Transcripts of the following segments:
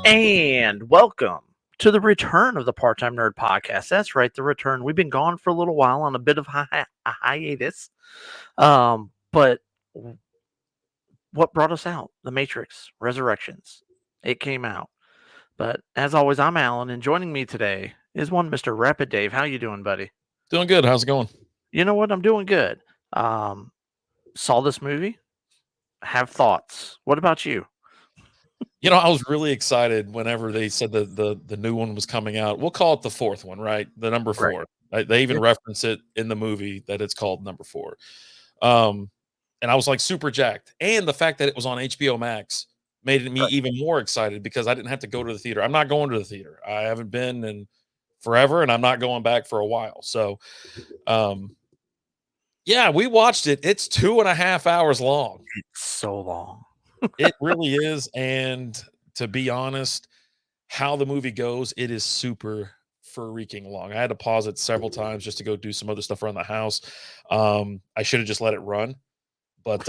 And welcome to the return of the Part-Time Nerd Podcast. That's right, the return. We've been gone for a little while on a bit of a hiatus. But what brought us out? The Matrix Resurrections. It came out. But as always, I'm Alan, and joining me today is one Mr. Rapid Dave. How you doing, buddy? Doing good. How's it going? You know what? I'm doing good. Um, saw this movie. Have thoughts. What about you? I was really excited whenever they said the new one was coming out. We'll call it the fourth one, right? The number Right. four. Right? They even Yep. reference it in the movie that it's called number four. Um, and I was like super jacked. And the fact that it was on HBO Max made me Right. even more excited because I didn't have to go to the theater. I'm not going to the theater. I haven't been in forever, and I'm not going back for a while. So, yeah, we watched it. It's 2.5 hours long. It's so long. It really is, and to be honest, how the movie goes, it is super freaking long. I had to pause it several times just to go do some other stuff around the house. I should have just let it run, but,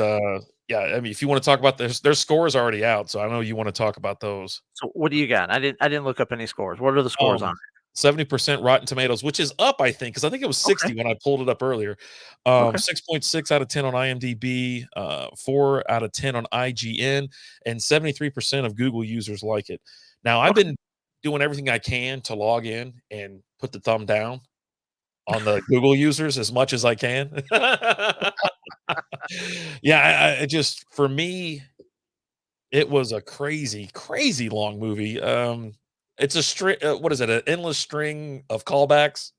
yeah, I mean, if you wanna talk about their score is already out, so I know you wanna talk about those. So what do you got? I didn't look up any scores. What are the scores on Um, 70% Rotten Tomatoes, which is up, I think, because I think it was it? Okay. 60 when I pulled it up earlier. Okay. 6.6 out of 10 on IMDb, 4 out of 10 on IGN, and 73% of Google users like it. Now, I've Okay. been doing everything I can to log in and put the thumb down on the Google users as much as I can. Yeah, it just for me, it was a crazy, crazy long movie. It's a string. What is it? An endless string of callbacks.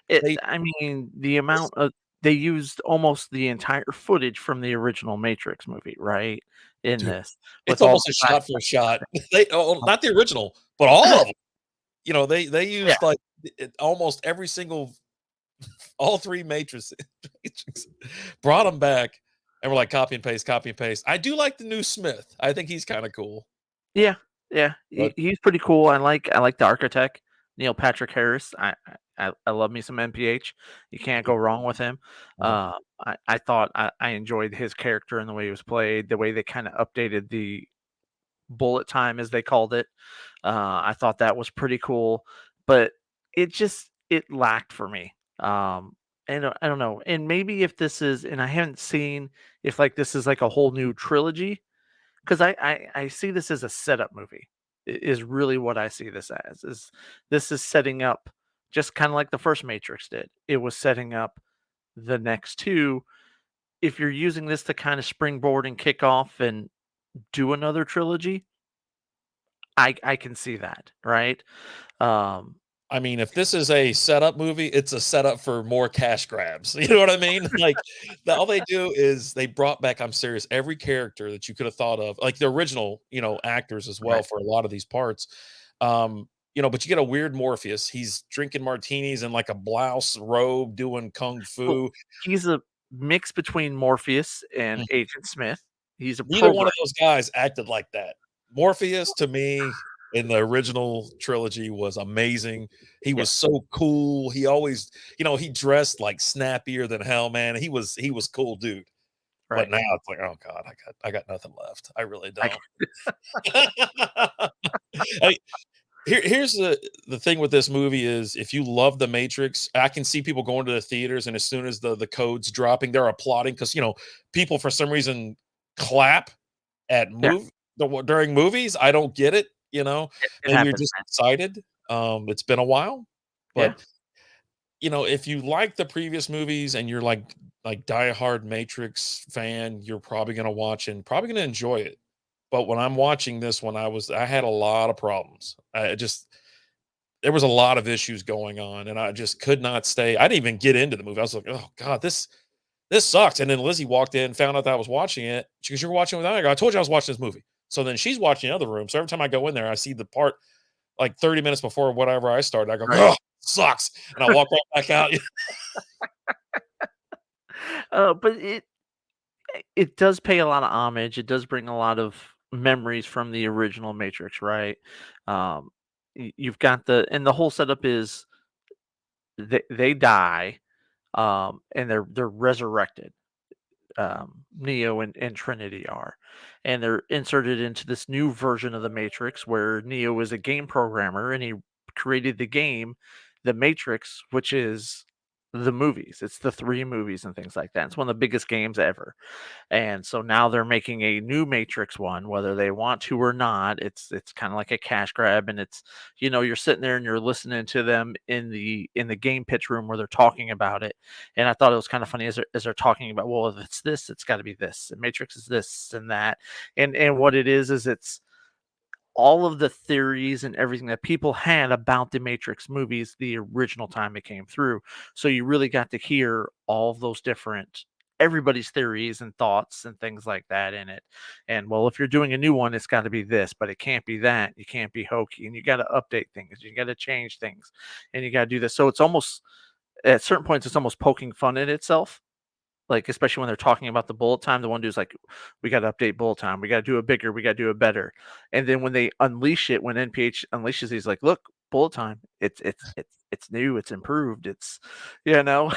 They I mean, the amount of they used almost the entire footage from the original Matrix movie, right? In dude, this, it's with all almost the a shot for shot. flashbacks. Not the original, but all of them. They Yeah, used like almost every single all three matrices brought them back, and we're like copy and paste, copy and paste. I do like the new Smith. I think he's kind of cool, yeah, yeah. but He's pretty cool. I like the architect, Neil Patrick Harris. I love me some NPH. You can't go wrong with him. Mhm. I thought I enjoyed his character and the way he was played, the way they kind of updated the bullet time as they called it. I thought that was pretty cool, but it lacked for me. And I don't know. And maybe if this is, and I haven't seen if like this is like a whole new trilogy, because I see this as a setup movie. Is really what I see this as. Is this is setting up just kind of like the first Matrix did. It was setting up the next two. If you're using this to kind of springboard and kick off and do another trilogy, I can see that, right? Um, I mean, if this is a setup movie, it's a setup for more cash grabs. You know what I mean? Like, all they do is they brought back, I'm serious, every character that you could have thought of, like the original, actors as well right. for a lot of these parts. But you get a weird Morpheus. He's drinking martinis in like a blouse robe, doing kung Well, fu. he's a mix between Morpheus and Mm. Agent Smith. He's a Neither one program. of those guys acted like that. Morpheus to me in the original trilogy was amazing. He Yeah, was so cool. He always, he dressed like snappier than hell, man. He was cool dude. But right. now it's like, oh God, I got nothing left. I really I don't. I here's the thing with this movie is if you love the Matrix, I can see people going to the theaters and as soon as the code's dropping, they're applauding because people for some reason clap at yeah, during movies. I don't get it, it maybe you're happens, just man. excited. It's been a while, Yeah, but if you like the previous movies and you're like diehard Matrix fan, you're probably gonna watch and probably gonna enjoy it. But when I'm watching this one, I had a lot of problems. There was a lot of issues going on, and I just could not stay. I didn't even get into the movie. I was like, oh God, this sucks. And then Lizzie walked in, found out that I was watching it. She goes, "You're watching with me?" I go, "I told you I was watching this movie." So then she's watching the other room. So every time I go in there, I see the part like 30 minutes before whatever I started. I go, right. "Oh, sucks," and I walk right back out. But it does pay a lot of homage. It does bring a lot of memories from the original Matrix, right? Um, you've got the whole setup is they die, and they're resurrected. Neo and Trinity are, and they're inserted into this new version of the Matrix where Neo is a game programmer and he created the game, The Matrix, which is the movies. It's the three movies and things like that. It's one of the biggest games ever. And so now they're making a new Matrix one, whether they want to or not. It's kind of like a cash grab, and it's you're sitting there and you're listening to them in the game pitch room where they're talking about it. And I thought it was kind of funny as they're talking about, well, if it's this, it's got to be this. And Matrix is this and that. And what it is it's all of the theories and everything that people had about the Matrix movies the original time it came through. So you really got to hear all of those different everybody's theories and thoughts and things like that in it. And well, if you're doing a new one, it's got to be this, but it can't be that. You can't be hokey, and you got to update things. You got to change things, and you got to do this. So it's almost at certain points, it's almost poking fun at itself, like, especially when they're talking about the bullet time, the one dude's like, "We gotta update bullet time. We gotta do it bigger. We gotta do it better." And then when they unleash it, when NPH unleashes, he's like, "Look, bullet time. It's new. It's improved. It's, you know,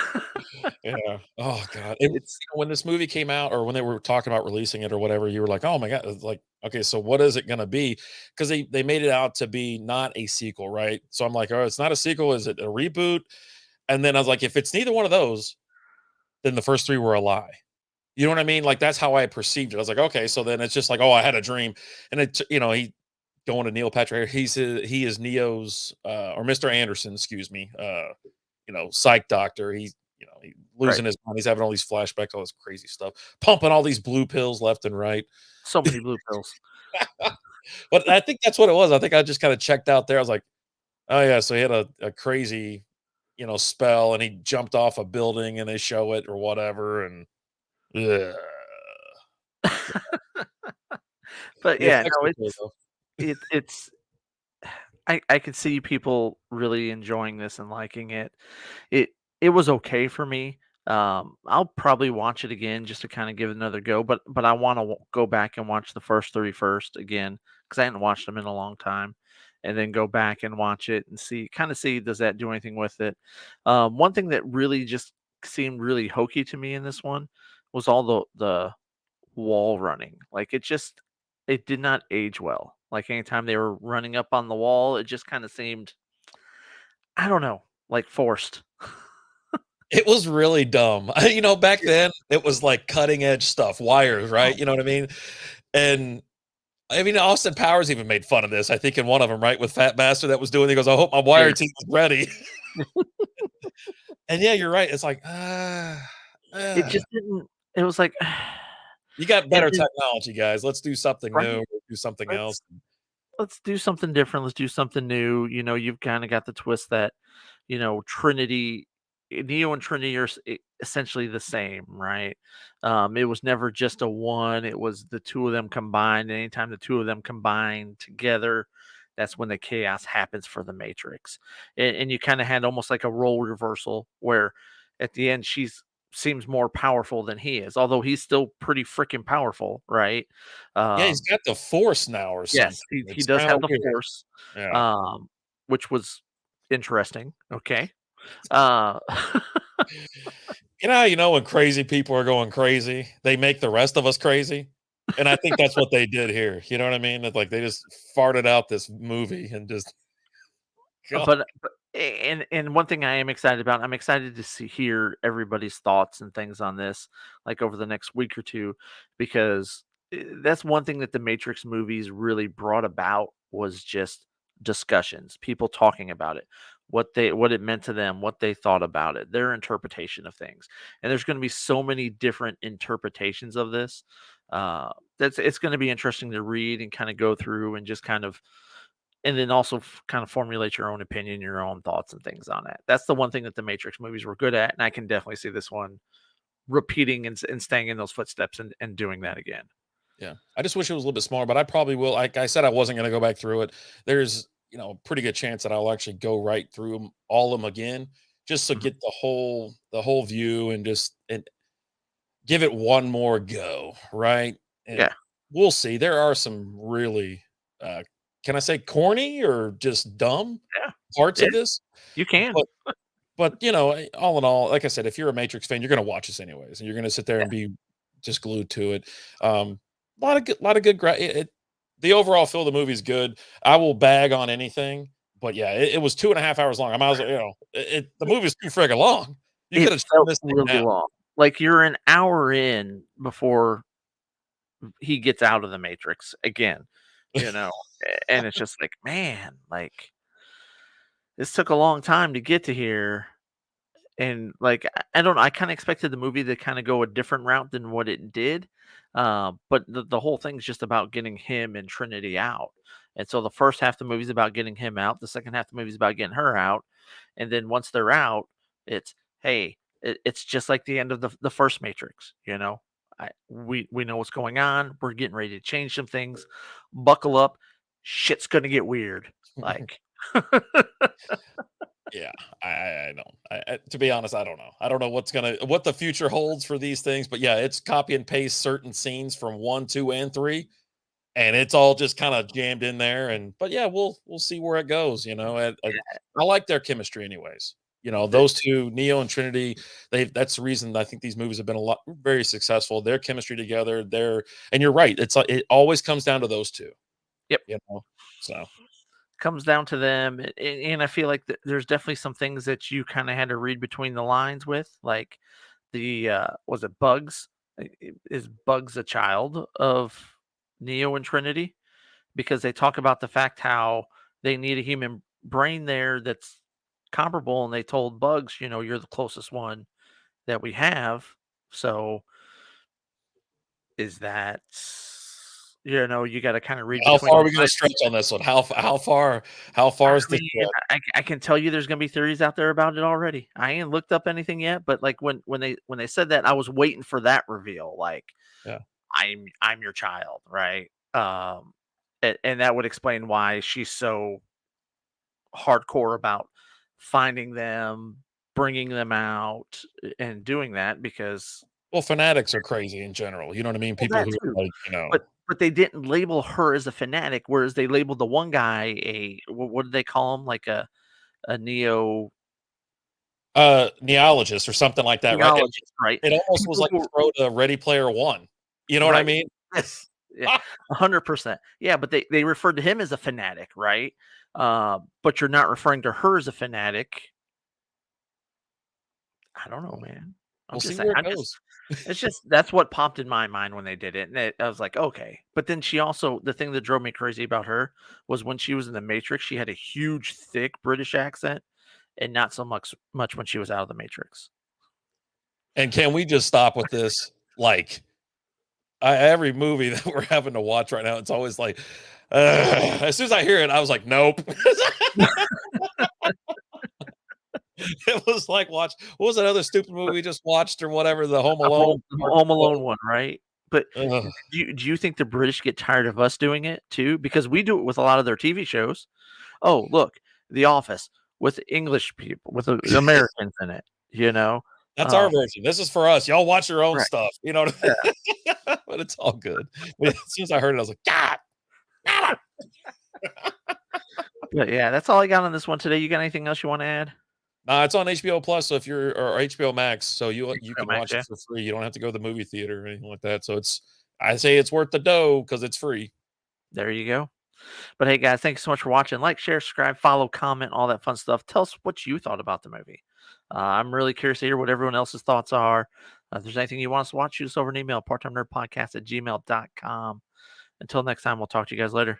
Yeah. Oh god. And, it's when this movie came out or when they were talking about releasing it or whatever, you were like, "Oh my god." It's like, okay, so what is it gonna be? Because they made it out to be not a sequel, right? So I'm like, "Oh, it's not a sequel. Is it a reboot?" And then I was like, if it's neither one of those, then the first 3 were a lie. You know what I mean? Like, that's how I perceived it. I was like, "Okay, so then it's just like, oh, I had a dream." And he going to Neil Patrick, he is Neo's, or Mr. Anderson, excuse me, psych doctor. He's, he right. losing his mind. He's having all these flashbacks, all this crazy stuff, pumping all these blue pills left and right. So many blue pills." But I think that's what it was. I think I just kinda checked out there. I was like, "Oh, yeah, so he had a crazy, spell, and he jumped off a building, and they show it or whatever, and ugh." But The yeah, effects no, were cool, though. it's I could see people really enjoying this and liking it. It was okay for me. I'll probably watch it again just to kind of give it another go, but I want to go back and watch the first three first again because I hadn't watched them in a long time, and then go back and watch it and see does that do anything with it. One thing that really just seemed really hokey to me in this one was all the wall running. Like it did not age well. Like anytime they were running up on the wall, it just kind of seemed, I don't know, like forced. It was really dumb. Back Yeah. then, it was like cutting edge stuff, wires, right? Oh, You know what I mean? And I mean, Austin Powers even made fun of this, I think, in one of them, right? With Fat Bastard that was doing, he goes, "I hope my yeah. wire team is ready." And yeah, you're right. It's like, It just didn't. It was like, you got and better then technology, guys. Let's do something right. new, do something Let's else. let's do something different. Let's do something new. You've kind of got the twist that, Trinity, Neo and Trinity are essentially the same, right? It was never just a one, it was the two of them combined. Anytime the two of them combine together, that's when the chaos happens for the Matrix. And you kind of had almost like a role reversal where at the end seems more powerful than he is, although he's still pretty freaking powerful, right? Yeah, he's Um, got the Force now or Yes, something. he It's does kinda have the weird. Force, Yeah. um, which was interesting, okay. Uh, When crazy people are going crazy, they make the rest of us crazy, and I think that's what they did here, you know what I mean? It's like they just farted out this movie and just God. but and one thing I am excited about, I'm excited to hear everybody's thoughts and things on this, like, over the next week or 2, because, that's one thing that the Matrix movies really brought about was just discussions, people talking about it, what it meant to them, what they thought about it, their interpretation of things, and there's gonna be so many different interpretations of this, that's it's gonna be interesting to read and kinda go through and just kind of and then also kind of formulate your own opinion, your own thoughts and things on it. That's the one thing that the Matrix movies were good at, and I can definitely see this one repeating and staying in those footsteps and doing that again. Yeah. I just wish it was a little bit smaller, but I probably will. Like I said, I wasn't gonna go back through it. There's, a pretty good chance that I'll actually go right through 'em all of them again, just to Mhm. get the whole view and just and give it one more go, right? And Yeah, we'll see. There are some really, can I say corny or just dumb yeah, parts yeah. of this? You can. But all in all, like I said, if you're a Matrix fan, you're gonna watch this anyways, and you're gonna sit there Yeah, and be just glued to it. A lot of good. The overall feel of the movie is good. I will bag on anything, but yeah, it was 2.5 hours long. I might as well, the movie's too friggin' long. You It could have trimmed felt this thing really down. long. Like, you're an hour in before he gets out of the Matrix again, you know? And it's just like, man, like, this took a long time to get to here. And, like, I don't know, I kinda expected the movie to kinda go a different route than what it did, but the whole thing's just about getting him and Trinity out, and so the first half of the movie's about getting him out, the second half of the movie's about getting her out, and then once they're out, it's, "Hey," it's just like the end of the first Matrix, you know? We know what's going on, we're getting ready to change some things, buckle up, shit's gonna get weird, like Yeah, I don't. To be honest, I don't know. I don't know what the future holds for these things, but yeah, it's copy and paste certain scenes from 1, 2, and 3, and it's all just kinda jammed in there, but yeah, we'll see where it goes, I like their chemistry anyways. the Those 2, Neo and Trinity, that's the reason I think these movies have been a lot very successful. Their chemistry together, and you're right, it always comes down to those 2, Yep. you know? So, Comes down to them, and I feel like there's definitely some things that you kinda had to read between the lines with, like was it Bugs? Is Bugs a child of Neo and Trinity? Because they talk about the fact how they need a human brain there that's comparable, and they told Bugs, "You're the closest one that we have." So, is that you gotta kinda read how between far the are we gonna lines. stretch on this one? How far is I the mean, stretch? I can tell you there's gonna be theories out there about it already. I ain't looked up anything yet, but, like, when they said that, I was waiting for that reveal, like, Yeah. I'm your child, right? And that would explain why she's so hardcore about finding them, bringing them out, and doing that because Well, fanatics are crazy in general, you know what I mean? well, People that who too, are like, but they didn't label her as a fanatic, whereas they labeled the one guy a what did they call him? Like a neo neologist or something like that, right? It Theologist, right? it almost was People like who a throw to Ready Player One. You know what I right. mean? Yes. Yeah, 100%. Yeah, but they referred to him as a fanatic, right? But you're not referring to her as a fanatic. I don't know, Well, man. I'm we'll just see saying. where it goes. It's just that's what popped in my mind when they did it, and I was like, okay. But then she also the thing that drove me crazy about her was when she was in the Matrix, she had a huge, thick British accent, and not so much when she was out of the Matrix. And can we just stop with this? Like, every movie that we're having to watch right now, it's always like, as soon as I hear it, I was like, "Nope." It was like what was that other stupid movie we just watched or whatever, the Home Alone The part Home 12? Alone one, right? But Ugh. do you think the British get tired of us doing it too? Because we do it with a lot of their TV shows. Oh, look, The Office with English people, with Americans in it, you know? That's our Um, version. This is for us. Y'all watch your own right. stuff. You know what I Yeah. mean? But it's all good. But as soon as I heard it, I was like, "God, damn it." But yeah, that's all I got on this one today. You got anything else you want to add? Nah, it's on HBO Plus, so if you're or HBO Max, so you HBO can Max, watch it yeah. for free. You don't have to go to the movie theater or anything like that. So I say it's worth the dough because it's free. There you go. But hey, guys, thanks so much for watching. Like, share, subscribe, follow, comment, all that fun stuff. Tell us what you thought about the movie. I'm really curious to hear what everyone else's thoughts are. If there's anything you want us to watch, shoot us over an email, parttimenerdpodcast@gmail.com. Until next time, we'll talk to you guys later.